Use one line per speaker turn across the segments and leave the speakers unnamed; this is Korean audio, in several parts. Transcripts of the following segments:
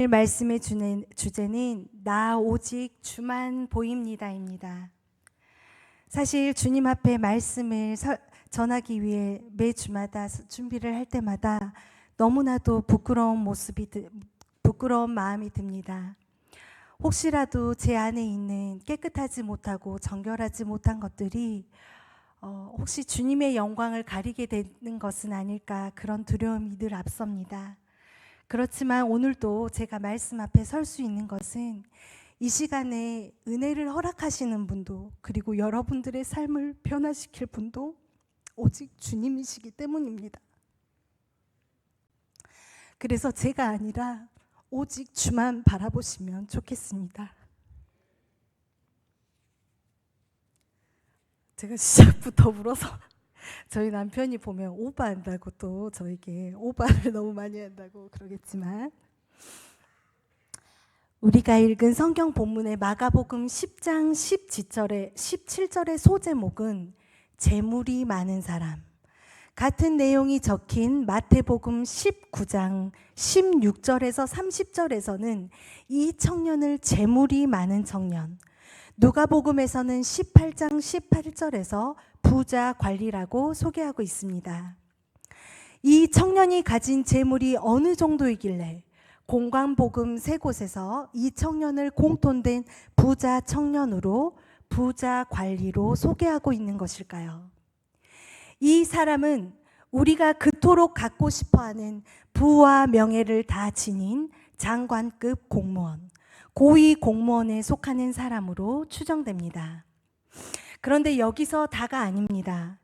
말씀의 주제는 나 오직 주만 보입니다입니다. 사실 주님 앞에 말씀을 전하기 위해 매 주마다 준비를 할 때마다 너무나도 부끄러운 마음이 듭니다. 혹시라도 제 안에 있는 깨끗하지 못하고 정결하지 못한 것들이 혹시 주님의 영광을 가리게 되는 것은 아닐까, 그런 두려움이 늘 앞섭니다. 그렇지만 오늘도 제가 말씀 앞에 설 수 있는 것은 이 시간에 은혜를 허락하시는 분도, 그리고 여러분들의 삶을 변화시킬 분도 오직 주님이시기 때문입니다. 그래서 제가 아니라 오직 주만 바라보시면 좋겠습니다. 제가 시작부터 울어서 저희 남편이 보면 오바한다고, 또 저에게 오바를 너무 많이 한다고 그러겠지만, 우리가 읽은 성경 본문의 마가복음 10장 17절의 소제목은 재물이 많은 사람, 같은 내용이 적힌 마태복음 19장 16절에서 30절에서는 이 청년을 재물이 많은 청년, 누가복음에서는 18장 18절에서 부자 관리라고 소개하고 있습니다. 이 청년이 가진 재물이 어느 정도이길래 공관복음 3곳에서 이 청년을 공통된 부자 청년으로, 부자 관리로 소개하고 있는 것일까요? 이 사람은 우리가 그토록 갖고 싶어하는 부와 명예를 다 지닌 장관급 공무원, 고위 공무원에 속하는 사람으로 추정됩니다. 그런데 여기서 다가 아닙니다.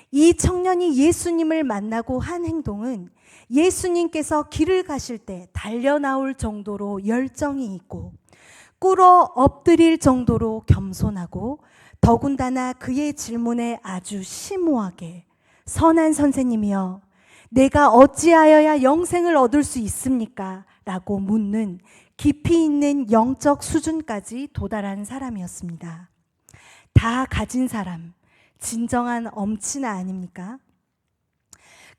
이 청년이 예수님을 만나고 한 행동은 예수님께서 길을 가실 때 달려 나올 정도로 열정이 있고, 꿇어 엎드릴 정도로 겸손하고, 더군다나 그의 질문에 아주 심오하게 선한 선생님이여, 내가 어찌하여야 영생을 얻을 수 있습니까? 라고 묻는 깊이 있는 영적 수준까지 도달한 사람이었습니다. 다 가진 사람, 진정한 엄친아 아닙니까?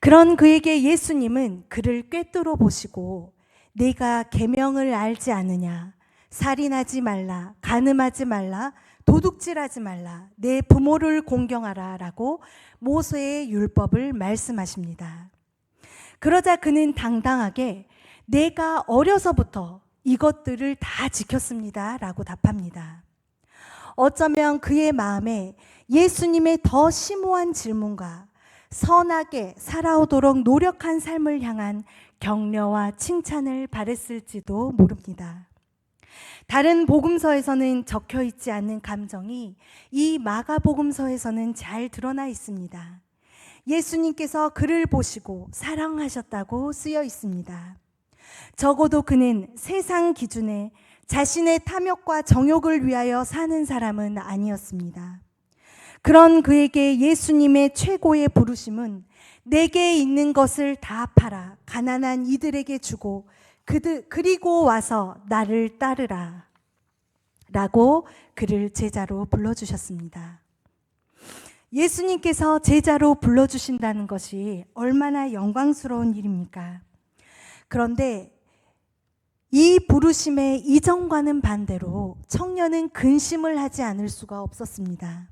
그런 그에게 예수님은 그를 꿰뚫어 보시고, 네가 계명을 알지 않느냐? 살인하지 말라, 간음하지 말라, 도둑질하지 말라, 내 부모를 공경하라 라고 모세의 율법을 말씀하십니다. 그러자 그는 당당하게 내가 어려서부터 이것들을 다 지켰습니다 라고 답합니다. 어쩌면 그의 마음에 예수님의 더 심오한 질문과 선하게 살아오도록 노력한 삶을 향한 격려와 칭찬을 바랬을지도 모릅니다. 다른 복음서에서는 적혀 있지 않는 감정이 이 마가복음서에서는 잘 드러나 있습니다. 예수님께서 그를 보시고 사랑하셨다고 쓰여 있습니다. 적어도 그는 세상 기준에 자신의 탐욕과 정욕을 위하여 사는 사람은 아니었습니다. 그런 그에게 예수님의 최고의 부르심은 내게 있는 것을 다 팔아 가난한 이들에게 주고 그리고 와서 나를 따르라 라고 그를 제자로 불러주셨습니다. 예수님께서 제자로 불러주신다는 것이 얼마나 영광스러운 일입니까? 그런데 이 부르심의 이전과는 반대로 청년은 근심을 하지 않을 수가 없었습니다.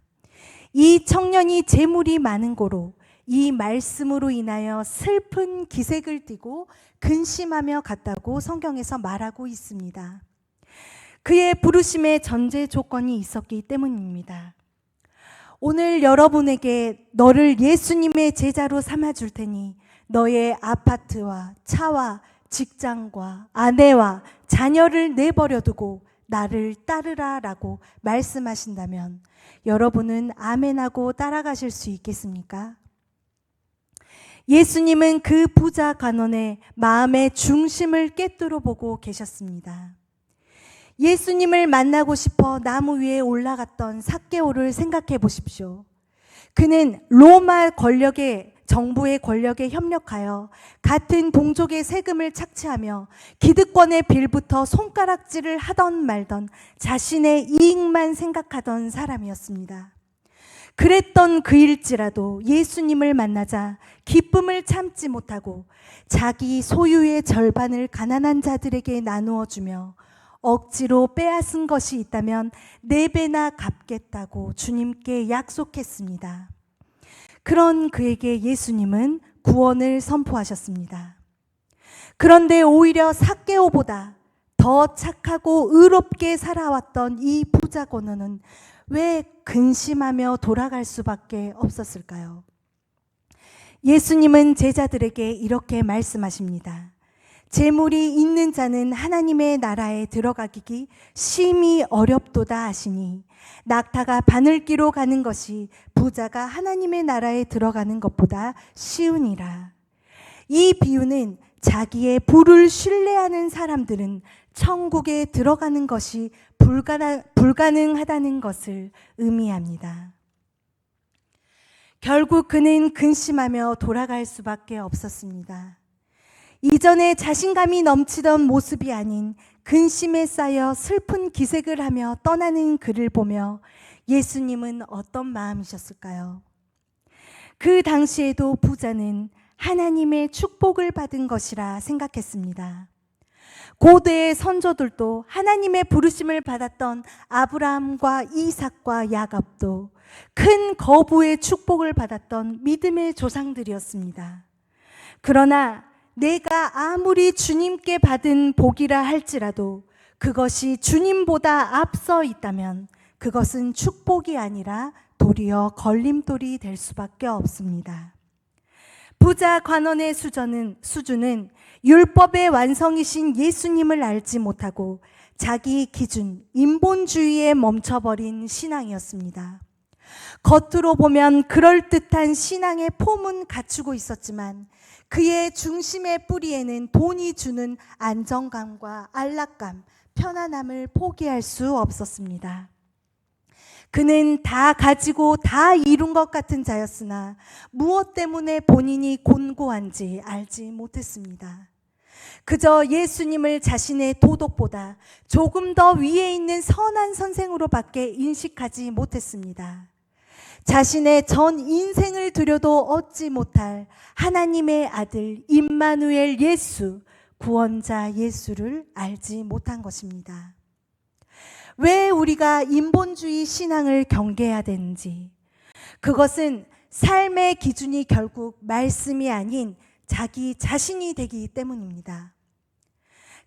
이 청년이 재물이 많은 고로 이 말씀으로 인하여 슬픈 기색을 띠고 근심하며 갔다고 성경에서 말하고 있습니다. 그의 부르심의 전제 조건이 있었기 때문입니다. 오늘 여러분에게 너를 예수님의 제자로 삼아줄 테니 너의 아파트와 차와 직장과 아내와 자녀를 내버려 두고 나를 따르라 라고 말씀하신다면 여러분은 아멘하고 따라가실 수 있겠습니까? 예수님은 그 부자 간원의 마음의 중심을 꿰뚫어 보고 계셨습니다. 예수님을 만나고 싶어 나무 위에 올라갔던 삭개오를 생각해 보십시오. 그는 로마 정부의 권력에 협력하여 같은 동족의 세금을 착취하며 기득권의 빌부터 손가락질을 하던 말던 자신의 이익만 생각하던 사람이었습니다. 그랬던 그일지라도 예수님을 만나자 기쁨을 참지 못하고 자기 소유의 절반을 가난한 자들에게 나누어 주며 억지로 빼앗은 것이 있다면 4배나 갚겠다고 주님께 약속했습니다. 그런 그에게 예수님은 구원을 선포하셨습니다. 그런데 오히려 삭개오보다 더 착하고 의롭게 살아왔던 이 부자 건원은 왜 근심하며 돌아갈 수밖에 없었을까요? 예수님은 제자들에게 이렇게 말씀하십니다. 재물이 있는 자는 하나님의 나라에 들어가기 심히 어렵도다 하시니 낙타가 바늘기로 가는 것이 부자가 하나님의 나라에 들어가는 것보다 쉬우니라. 이 비유는 자기의 부를 신뢰하는 사람들은 천국에 들어가는 것이 불가능하다는 것을 의미합니다. 결국 그는 근심하며 돌아갈 수밖에 없었습니다. 이전에 자신감이 넘치던 모습이 아닌 근심에 쌓여 슬픈 기색을 하며 떠나는 그를 보며 예수님은 어떤 마음이셨을까요? 그 당시에도 부자는 하나님의 축복을 받은 것이라 생각했습니다. 고대의 선조들도 하나님의 부르심을 받았던 아브라함과 이삭과 야곱도 큰 거부의 축복을 받았던 믿음의 조상들이었습니다. 그러나 내가 아무리 주님께 받은 복이라 할지라도 그것이 주님보다 앞서 있다면 그것은 축복이 아니라 도리어 걸림돌이 될 수밖에 없습니다. 부자 관원의 수준은 율법의 완성이신 예수님을 알지 못하고 자기 기준, 인본주의에 멈춰버린 신앙이었습니다. 겉으로 보면 그럴듯한 신앙의 폼은 갖추고 있었지만 그의 중심의 뿌리에는 돈이 주는 안정감과 안락감, 편안함을 포기할 수 없었습니다. 그는 다 가지고 다 이룬 것 같은 자였으나 무엇 때문에 본인이 곤고한지 알지 못했습니다. 그저 예수님을 자신의 도덕보다 조금 더 위에 있는 선한 선생으로밖에 인식하지 못했습니다. 자신의 전 인생을 들여도 얻지 못할 하나님의 아들 임마누엘 예수, 구원자 예수를 알지 못한 것입니다. 왜 우리가 인본주의 신앙을 경계해야 되는지, 그것은 삶의 기준이 결국 말씀이 아닌 자기 자신이 되기 때문입니다.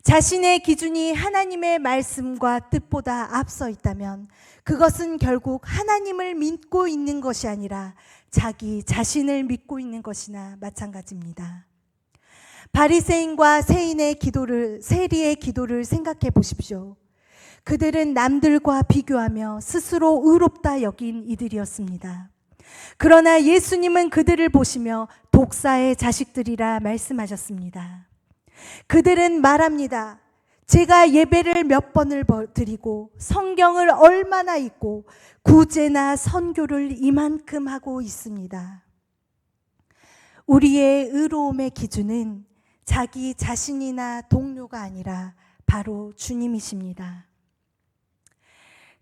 자신의 기준이 하나님의 말씀과 뜻보다 앞서 있다면 그것은 결국 하나님을 믿고 있는 것이 아니라 자기 자신을 믿고 있는 것이나 마찬가지입니다. 바리새인과 세리의 기도를 생각해 보십시오. 그들은 남들과 비교하며 스스로 의롭다 여긴 이들이었습니다. 그러나 예수님은 그들을 보시며 독사의 자식들이라 말씀하셨습니다. 그들은 말합니다. 제가 예배를 몇 번을 드리고 성경을 얼마나 읽고 구제나 선교를 이만큼 하고 있습니다. 우리의 의로움의 기준은 자기 자신이나 동료가 아니라 바로 주님이십니다.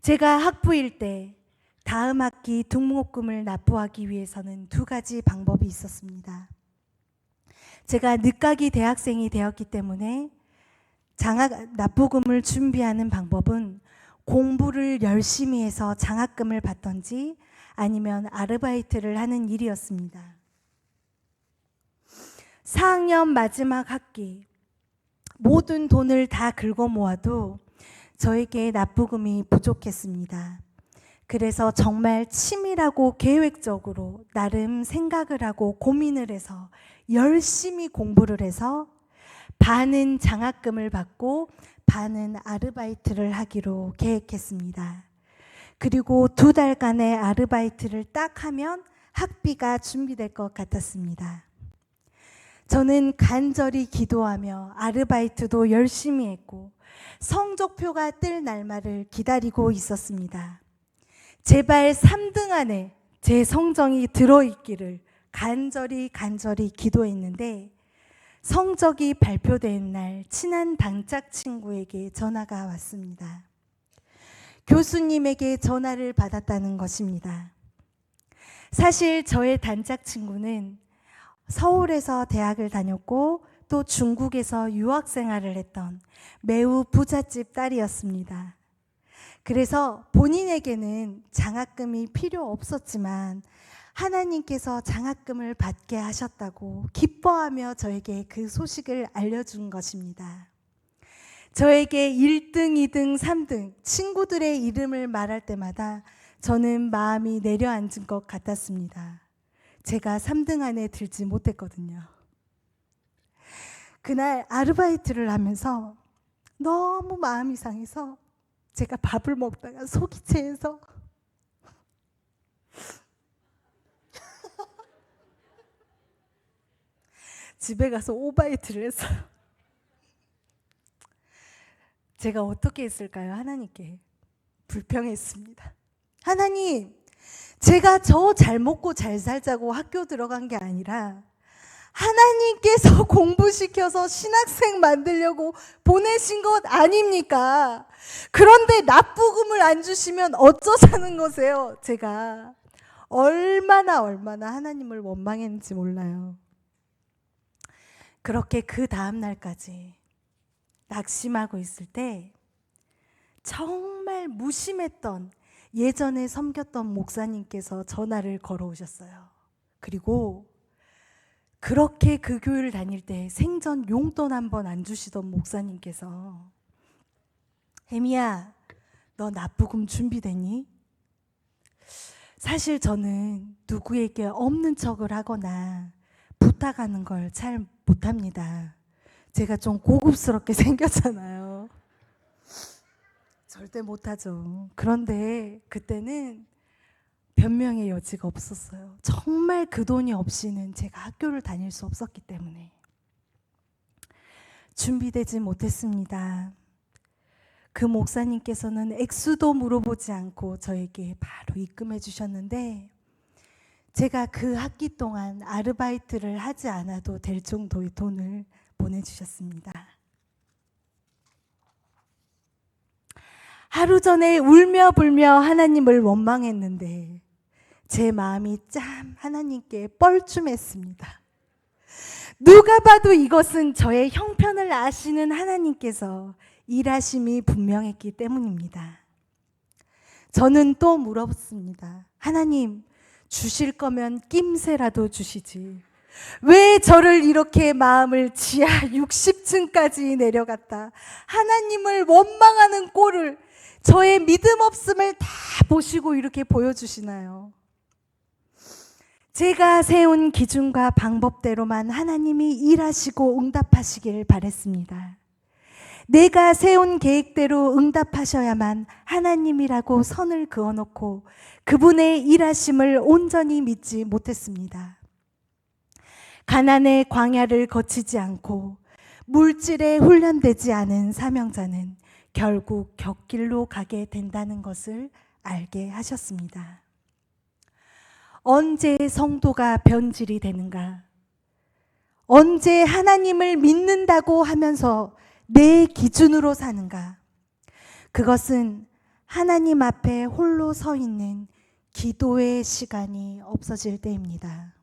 제가 학부일 때 다음 학기 등록금을 납부하기 위해서는 2가지 방법이 있었습니다. 제가 늦가기 대학생이 되었기 때문에 납부금을 준비하는 방법은 공부를 열심히 해서 장학금을 받던지 아니면 아르바이트를 하는 일이었습니다. 4학년 마지막 학기 모든 돈을 다 긁어 모아도 저에게 납부금이 부족했습니다. 그래서 정말 치밀하고 계획적으로 나름 생각을 하고 고민을 해서 열심히 공부를 해서 반은 장학금을 받고 반은 아르바이트를 하기로 계획했습니다. 그리고 2달간의 아르바이트를 딱 하면 학비가 준비될 것 같았습니다. 저는 간절히 기도하며 아르바이트도 열심히 했고 성적표가 뜰 날만을 기다리고 있었습니다. 제발 3등 안에 제 성적이 들어있기를 간절히 기도했는데 성적이 발표된 날 친한 단짝 친구에게 전화가 왔습니다. 교수님에게 전화를 받았다는 것입니다. 사실 저의 단짝 친구는 서울에서 대학을 다녔고 또 중국에서 유학 생활을 했던 매우 부잣집 딸이었습니다. 그래서 본인에게는 장학금이 필요 없었지만 하나님께서 장학금을 받게 하셨다고 기뻐하며 저에게 그 소식을 알려준 것입니다. 저에게 1등, 2등, 3등 친구들의 이름을 말할 때마다 저는 마음이 내려앉은 것 같았습니다. 제가 3등 안에 들지 못했거든요. 그날 아르바이트를 하면서 너무 마음이 상해서 제가 밥을 먹다가 속이 체해서 집에 가서 오바이트를 했어요. 제가 어떻게 했을까요? 하나님께 불평했습니다. 하나님, 제가 저 잘 먹고 잘 살자고 학교 들어간 게 아니라 하나님께서 공부시켜서 신학생 만들려고 보내신 것 아닙니까? 그런데 납부금을 안 주시면 어쩌자는 거세요? 제가 얼마나 하나님을 원망했는지 몰라요. 그렇게 그 다음 날까지 낙심하고 있을 때 정말 무심했던 예전에 섬겼던 목사님께서 전화를 걸어오셨어요. 그리고 그렇게 그 교회를 다닐 때 생전 용돈 한 번 안 주시던 목사님께서 혜미야, 너 납부금 준비됐니? 사실 저는 누구에게 없는 척을 하거나 부탁하는 걸 잘 못합니다. 제가 좀 고급스럽게 생겼잖아요. 절대 못하죠. 그런데 그때는 변명의 여지가 없었어요. 정말 그 돈이 없이는 제가 학교를 다닐 수 없었기 때문에 준비되지 못했습니다. 그 목사님께서는 액수도 물어보지 않고 저에게 바로 입금해 주셨는데 제가 그 학기 동안 아르바이트를 하지 않아도 될 정도의 돈을 보내주셨습니다. 하루 전에 울며 불며 하나님을 원망했는데 제 마음이 참 하나님께 뻘쭘했습니다. 누가 봐도 이것은 저의 형편을 아시는 하나님께서 일하심이 분명했기 때문입니다. 저는 또 물었습니다. 하나님, 주실 거면 낌새라도 주시지. 왜 저를 이렇게 마음을 지하 60층까지 내려갔다 하나님을 원망하는 꼴을 저의 믿음 없음을 다 보시고 이렇게 보여주시나요? 제가 세운 기준과 방법대로만 하나님이 일하시고 응답하시길 바랬습니다. 내가 세운 계획대로 응답하셔야만 하나님이라고 선을 그어놓고 그분의 일하심을 온전히 믿지 못했습니다. 가난의 광야를 거치지 않고 물질에 훈련되지 않은 사명자는 결국 격길로 가게 된다는 것을 알게 하셨습니다. 언제 성도가 변질이 되는가? 언제 하나님을 믿는다고 하면서 내 기준으로 사는가? 그것은 하나님 앞에 홀로 서 있는 기도의 시간이 없어질 때입니다.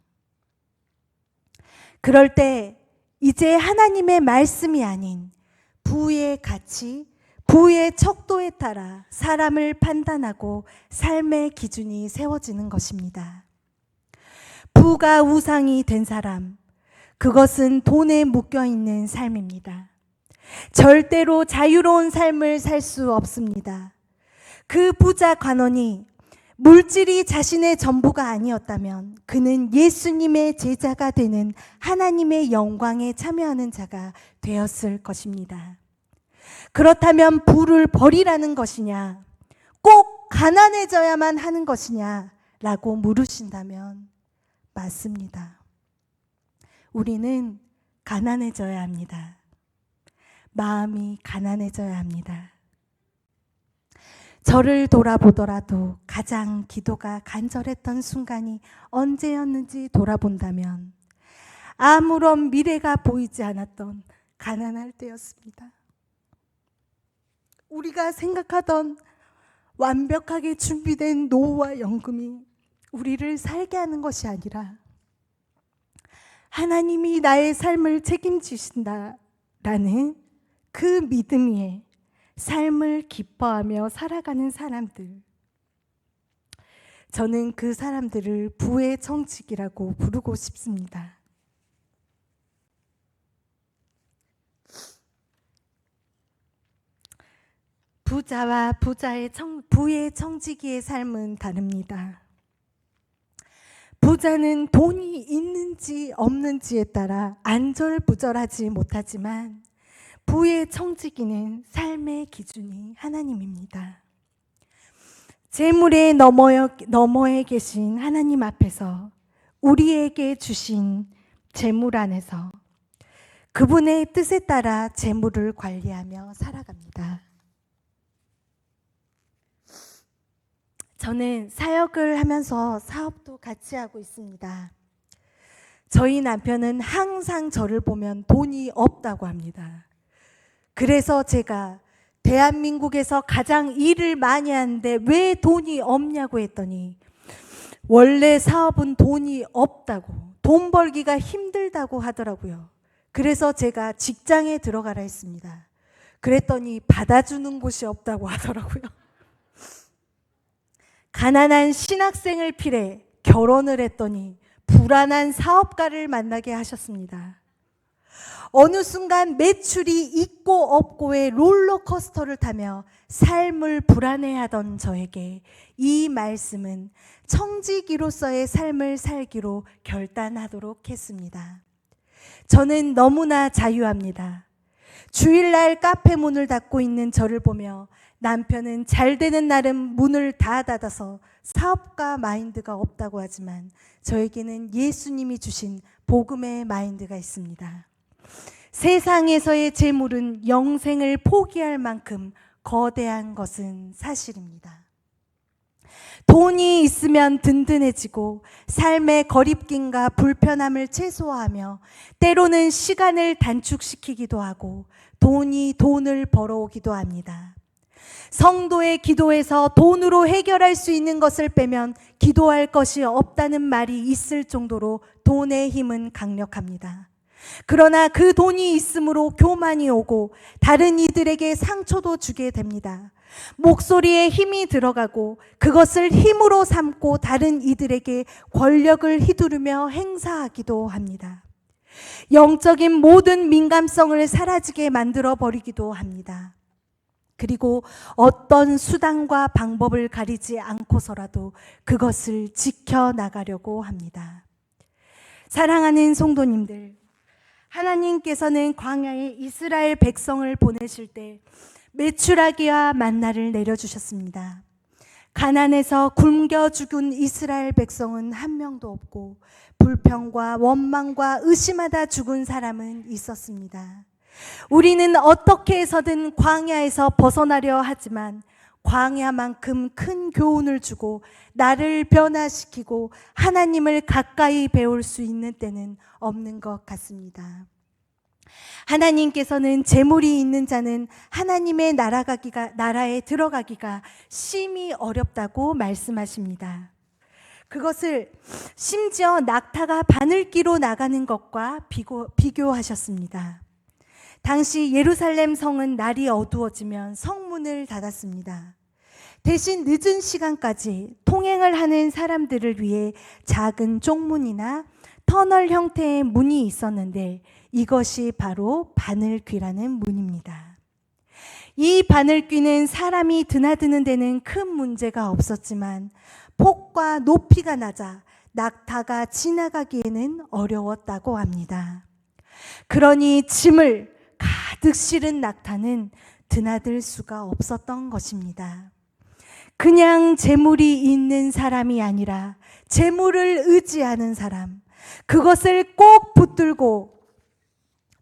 그럴 때 이제 하나님의 말씀이 아닌 부의 가치, 부의 척도에 따라 사람을 판단하고 삶의 기준이 세워지는 것입니다. 부가 우상이 된 사람, 그것은 돈에 묶여 있는 삶입니다. 절대로 자유로운 삶을 살 수 없습니다. 그 부자 관원이 물질이 자신의 전부가 아니었다면 그는 예수님의 제자가 되는 하나님의 영광에 참여하는 자가 되었을 것입니다. 그렇다면 부를 버리라는 것이냐, 꼭 가난해져야만 하는 것이냐 라고 물으신다면 맞습니다. 우리는 가난해져야 합니다. 마음이 가난해져야 합니다. 저를 돌아보더라도 가장 기도가 간절했던 순간이 언제였는지 돌아본다면 아무런 미래가 보이지 않았던 가난할 때였습니다. 우리가 생각하던 완벽하게 준비된 노후와 연금이 우리를 살게 하는 것이 아니라 하나님이 나의 삶을 책임지신다라는 그 믿음 위에 삶을 기뻐하며 살아가는 사람들, 저는 그 사람들을 부의 청직이라고 부르고 싶습니다. 부자와 부의 청지기의 삶은 다릅니다. 부자는 돈이 있는지 없는지에 따라 안절부절하지 못하지만 부의 청지기는 삶의 기준이 하나님입니다. 재물의 너머에 계신 하나님 앞에서 우리에게 주신 재물 안에서 그분의 뜻에 따라 재물을 관리하며 살아갑니다. 저는 사역을 하면서 사업도 같이 하고 있습니다. 저희 남편은 항상 저를 보면 돈이 없다고 합니다. 그래서 제가 대한민국에서 가장 일을 많이 하는데 왜 돈이 없냐고 했더니 원래 사업은 돈이 없다고, 돈 벌기가 힘들다고 하더라고요. 그래서 제가 직장에 들어가라 했습니다. 그랬더니 받아주는 곳이 없다고 하더라고요. 가난한 신학생을 필해 결혼을 했더니 불안한 사업가를 만나게 하셨습니다. 어느 순간 매출이 있고 없고의 롤러코스터를 타며 삶을 불안해하던 저에게 이 말씀은 청지기로서의 삶을 살기로 결단하도록 했습니다. 저는 너무나 자유합니다. 주일날 카페 문을 닫고 있는 저를 보며 남편은 잘 되는 날은 문을 다 닫아서 사업가 마인드가 없다고 하지만 저에게는 예수님이 주신 복음의 마인드가 있습니다. 세상에서의 재물은 영생을 포기할 만큼 거대한 것은 사실입니다. 돈이 있으면 든든해지고 삶의 거립김과 불편함을 최소화하며 때로는 시간을 단축시키기도 하고 돈이 돈을 벌어오기도 합니다. 성도의 기도에서 돈으로 해결할 수 있는 것을 빼면 기도할 것이 없다는 말이 있을 정도로 돈의 힘은 강력합니다. 그러나 그 돈이 있으므로 교만이 오고 다른 이들에게 상처도 주게 됩니다. 목소리에 힘이 들어가고 그것을 힘으로 삼고 다른 이들에게 권력을 휘두르며 행사하기도 합니다. 영적인 모든 민감성을 사라지게 만들어 버리기도 합니다. 그리고 어떤 수단과 방법을 가리지 않고서라도 그것을 지켜나가려고 합니다. 사랑하는 성도님들, 하나님께서는 광야에 이스라엘 백성을 보내실 때 메추라기와 만나를 내려주셨습니다. 가난에서 굶겨 죽은 이스라엘 백성은 한 명도 없고 불평과 원망과 의심하다 죽은 사람은 있었습니다. 우리는 어떻게 해서든 광야에서 벗어나려 하지만 광야만큼 큰 교훈을 주고 나를 변화시키고 하나님을 가까이 배울 수 있는 때는 없는 것 같습니다. 하나님께서는 재물이 있는 자는 하나님의 나라에 들어가기가 심히 어렵다고 말씀하십니다. 그것을 심지어 낙타가 바늘기로 나가는 것과 비교하셨습니다. 당시 예루살렘 성은 날이 어두워지면 성문을 닫았습니다. 대신 늦은 시간까지 통행을 하는 사람들을 위해 작은 쪽문이나 터널 형태의 문이 있었는데 이것이 바로 바늘귀라는 문입니다. 이 바늘귀는 사람이 드나드는 데는 큰 문제가 없었지만 폭과 높이가 낮아 낙타가 지나가기에는 어려웠다고 합니다. 그러니 짐을 가득 실은 낙타는 드나들 수가 없었던 것입니다. 그냥 재물이 있는 사람이 아니라 재물을 의지하는 사람, 그것을 꼭 붙들고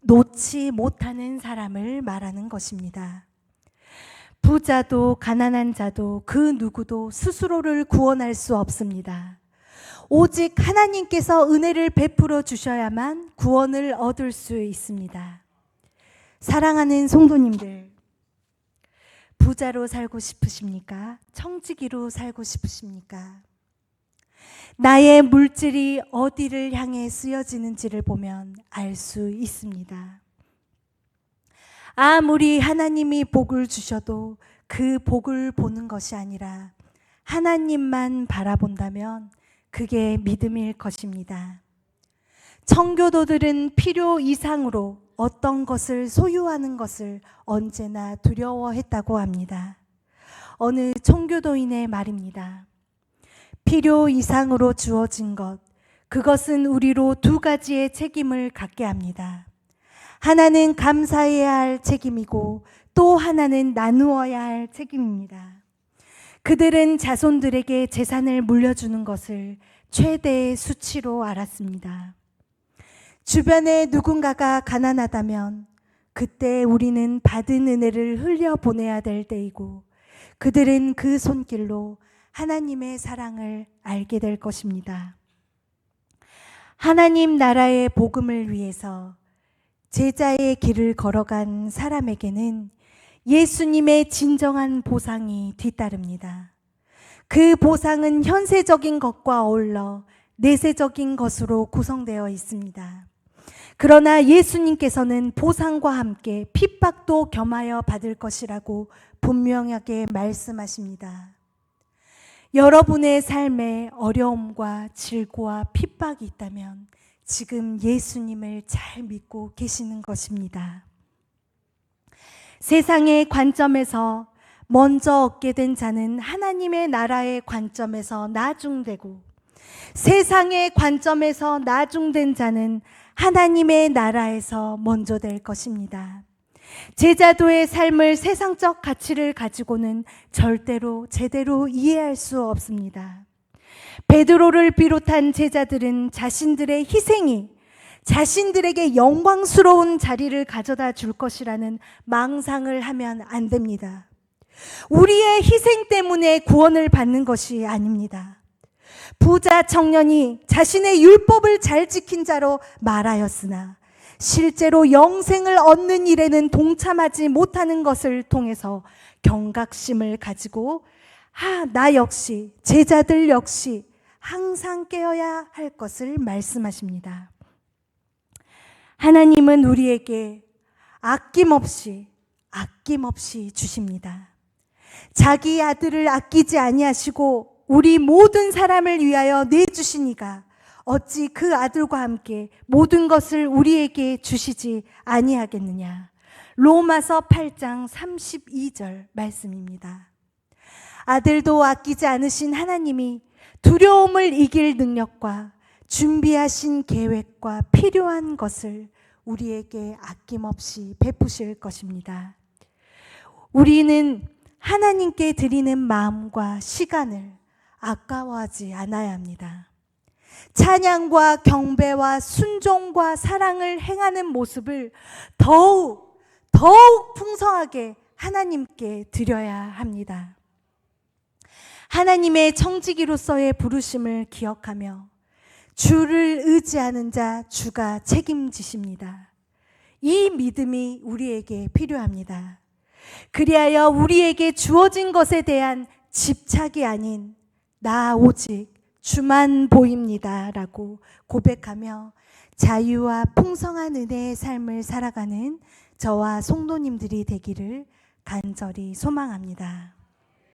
놓지 못하는 사람을 말하는 것입니다. 부자도 가난한 자도 그 누구도 스스로를 구원할 수 없습니다. 오직 하나님께서 은혜를 베풀어 주셔야만 구원을 얻을 수 있습니다. 사랑하는 성도님들, 부자로 살고 싶으십니까? 청지기로 살고 싶으십니까? 나의 물질이 어디를 향해 쓰여지는지를 보면 알 수 있습니다. 아무리 하나님이 복을 주셔도 그 복을 보는 것이 아니라 하나님만 바라본다면 그게 믿음일 것입니다. 청교도들은 필요 이상으로 어떤 것을 소유하는 것을 언제나 두려워했다고 합니다. 어느 청교도인의 말입니다. 필요 이상으로 주어진 것, 그것은 우리로 두 가지의 책임을 갖게 합니다. 하나는 감사해야 할 책임이고 또 하나는 나누어야 할 책임입니다. 그들은 자손들에게 재산을 물려주는 것을 최대의 수치로 알았습니다. 주변에 누군가가 가난하다면 그때 우리는 받은 은혜를 흘려보내야 될 때이고 그들은 그 손길로 하나님의 사랑을 알게 될 것입니다. 하나님 나라의 복음을 위해서 제자의 길을 걸어간 사람에게는 예수님의 진정한 보상이 뒤따릅니다. 그 보상은 현세적인 것과 어울러 내세적인 것으로 구성되어 있습니다. 그러나 예수님께서는 보상과 함께 핍박도 겸하여 받을 것이라고 분명하게 말씀하십니다. 여러분의 삶에 어려움과 질고와 핍박이 있다면 지금 예수님을 잘 믿고 계시는 것입니다. 세상의 관점에서 먼저 얻게 된 자는 하나님의 나라의 관점에서 나중되고 세상의 관점에서 나중된 자는 하나님의 나라에서 먼저 될 것입니다. 제자도의 삶을 세상적 가치를 가지고는 절대로 제대로 이해할 수 없습니다. 베드로를 비롯한 제자들은 자신들의 희생이 자신들에게 영광스러운 자리를 가져다 줄 것이라는 망상을 하면 안 됩니다. 우리의 희생 때문에 구원을 받는 것이 아닙니다. 부자 청년이 자신의 율법을 잘 지킨 자로 말하였으나 실제로 영생을 얻는 일에는 동참하지 못하는 것을 통해서 경각심을 가지고 나 역시 제자들 역시 항상 깨어야 할 것을 말씀하십니다. 하나님은 우리에게 아낌없이 주십니다. 자기 아들을 아끼지 아니하시고 우리 모든 사람을 위하여 내주시니가 어찌 그 아들과 함께 모든 것을 우리에게 주시지 아니하겠느냐. 로마서 8장 32절 말씀입니다. 아들도 아끼지 않으신 하나님이 두려움을 이길 능력과 준비하신 계획과 필요한 것을 우리에게 아낌없이 베푸실 것입니다. 우리는 하나님께 드리는 마음과 시간을 아까워하지 않아야 합니다. 찬양과 경배와 순종과 사랑을 행하는 모습을 더욱 풍성하게 하나님께 드려야 합니다. 하나님의 청지기로서의 부르심을 기억하며 주를 의지하는 자 주가 책임지십니다. 이 믿음이 우리에게 필요합니다. 그리하여 우리에게 주어진 것에 대한 집착이 아닌 나 오직 주만 보입니다 라고 고백하며 자유와 풍성한 은혜의 삶을 살아가는 저와 성도님들이 되기를 간절히 소망합니다.